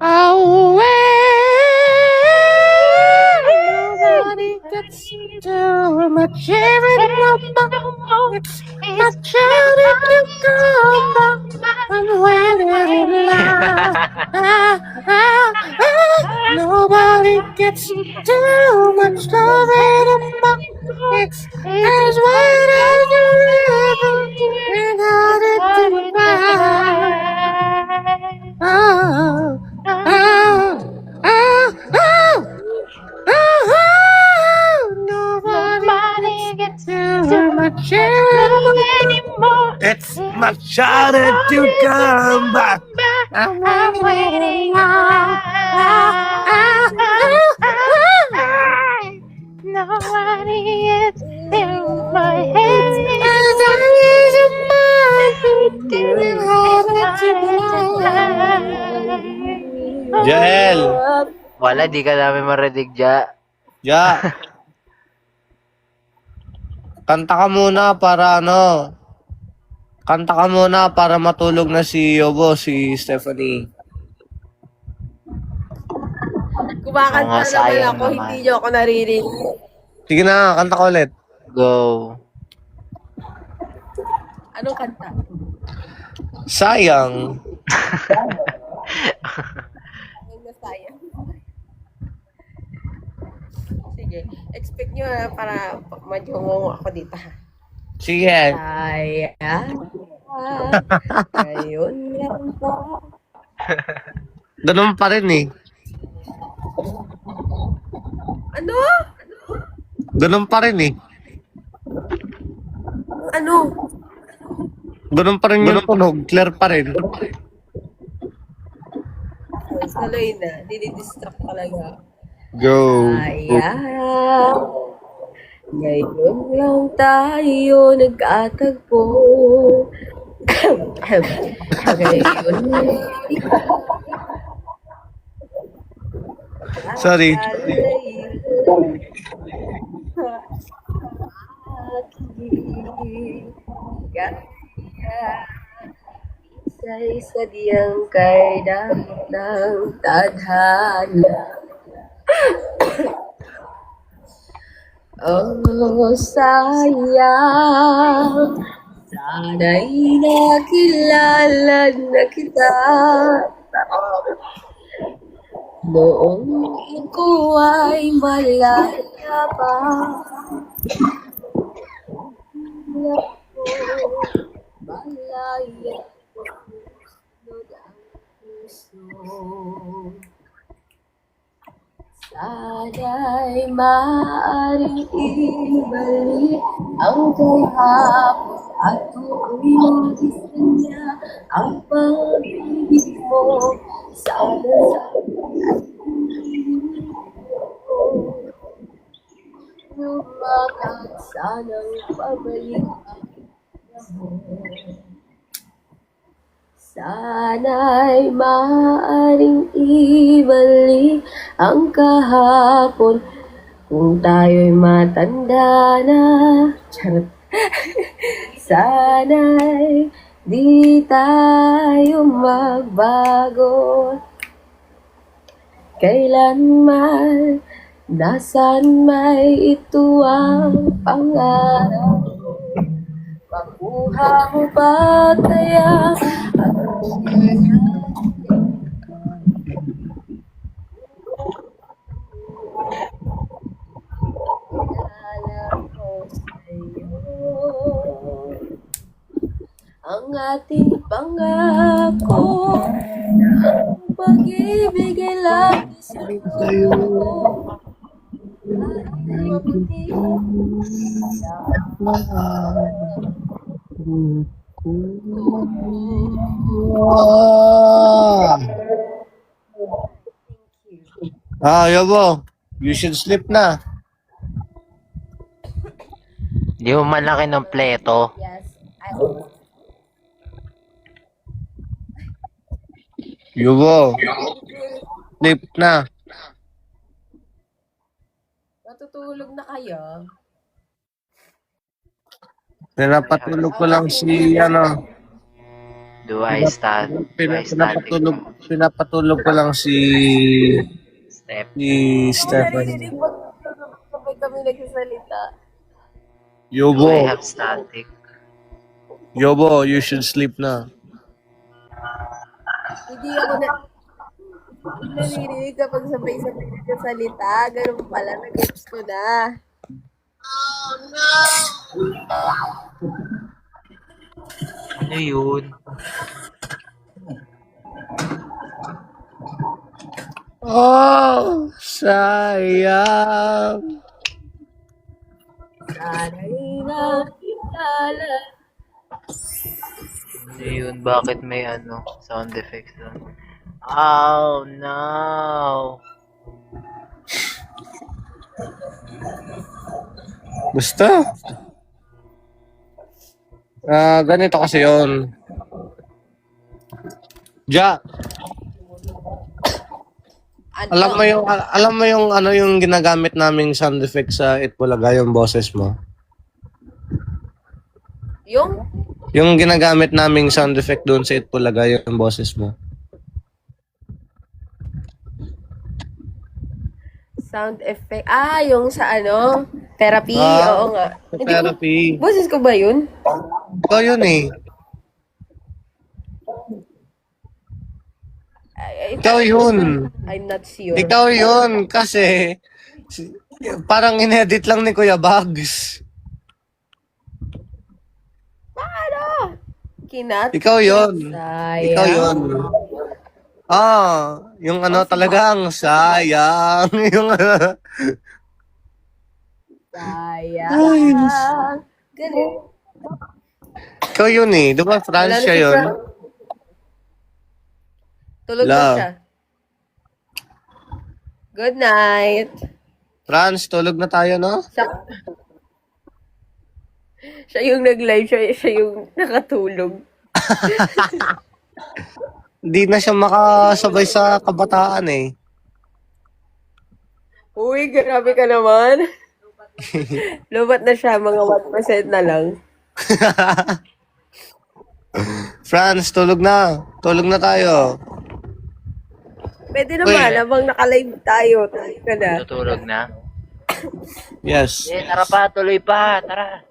away. Nobody gets too much even no. It's my charity to come back. I'm waiting in line. Nobody gets too much love anymore. It's as wide as the river without it to cry. Oh, oh, oh, oh, nobody gets too much anymore. It's my charity to come back. I'm waiting on. Nobody gets in my head. Jael! Wala, di ka namin marinig dyan. Ja! Kanta ka muna para ano? Kanta ka muna para matulog na si Yobo, si Stephanie. Kumakanta Mga naman sayang ako, naman. hindi niyo ako naririnig. Sige na, kanta ka ulit. Go. Anong kanta? Sayang. Anong nasayang? Sige, expect nyo para madyo ako dito ha. Sige. Sayang. Ngayon lang ba? Ganun pa rin eh. Ano? Ganun pa rin eh. Ano? Ganun pa rin yung tunog. Clear pa rin. Saloy na, dinidistract talaga. Go. Sayang. Ngayon lang tayo nagkatagpo. Ngayon lang. Sorry. Isa-isa diyang kay dahil ng tadhana. Oh, sayang. Sana'y nakilala na kita. Noong ko ay malaya pa. Malaya ko ang puso. Sana'y maaaring ibalik ang kahapon at tukoy nais niya ang pag-ibig mo. Lumakas, sanang pabalik ako. Sana'y maaaring ibalik ang kahapon kung tayo'y matanda na. Charot. Sana'y di tayo magbago kailanman. Nasaan may ito ang pangarap? Makuha mo ba kaya ang ating pangako na ang pag-ibig ay lagi sa'yo. Mabuti Yobo. You should sleep na. Di mo man lang kinumpleto. Yes, Yobo. Sleep na. natutulog na kayo. Pinapatulog ko lang si, ano, Do I stand? Do I static? Pinapatulog ko lang Step. Stephanie. Naririnig mo kapag kami nagsasalita. Do I Yobo, have static? Yobo, you should sleep na. Hindi ako naririnig kapag sabay-sabay nagsasalita. Ganun pala, nag-gets ko na. Ano yun? Oh, sayang. Sana'y nakilala. Ano yun? Bakit may sound effects doon? Oh no! Basta. Ganito kasi yon. Ja, Ano? alam mo yung yung ginagamit naming sound effect sa Itbulaga, yung boses mo. Yung Yung ginagamit naming sound effect doon sa Itbulaga, yung boses mo. sound effect. Yung sa therapy. Ah, Oo nga. Sa therapy. Boses ko ba yun? Ikaw yun eh. Ikaw yun. I'm not sure. Ikaw yun. Kasi parang inedit lang ni Kuya Bugs. Kinat. Ikaw yun. Sayang. Ikaw yun. Yung talagang sayang. Yung Sayang. Galing. ikaw yun eh. Di ba Wala France na siya si yun? Frank. Tulog na Love. siya. Good night. France, tulog na tayo, no? Siya yung nag-live, siya yung nakatulog. Hindi na siya makasabay sa kabataan eh. Uy, grabe ka naman. Lubat na siya, mga 1% na lang. France, tulog na. Tulog na tayo. Pwede naman, Uy. habang naka-live tayo. Tayo ka na. Tutulog na? Yes. Tara pa, tuloy pa, tara.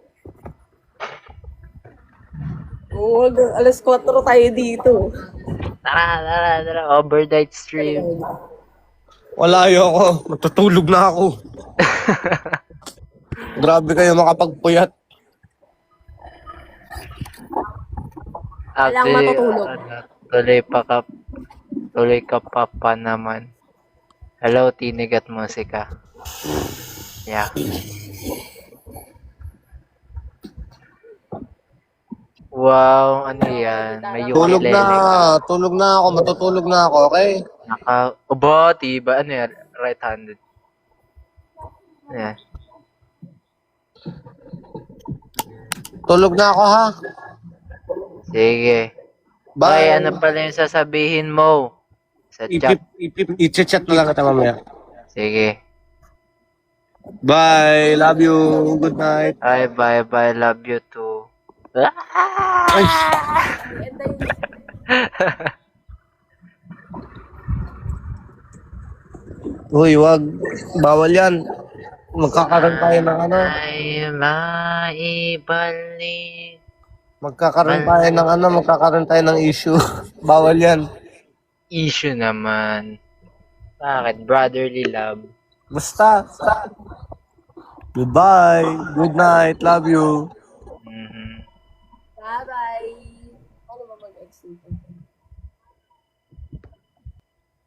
Oo, hanggang alas 4 tayo dito. Tara. Overnight stream. Wala ayoko. Matutulog na ako. Grabe kayo makapagpuyat. Walang matutulog. Tuloy ka pa naman. Hello, tinig at musika. Yeah. Wow, ano yan? May Tulog ukulele na. ka. Tulog na ako. Matutulog na ako, okay? Diba? Ano yan? Right-handed. Yeah. Tulog na ako, ha? Sige. Bye. Ay, ano pala yung sasabihin mo? Sa chat. I-chat na lang kita mamaya. Sige. Bye. Love you. Good night. Ay, bye. Love you too. Ay. Uy, wag. Bawal yan. Magkakaroon tayo ng Ay, maibalik. magkakaroon tayo ng issue. Bawal yan. Issue naman. Bakit? Brotherly love. Basta. Goodbye. Good night. Love you. Mhm. Bye-bye. Ano ba mag-exit?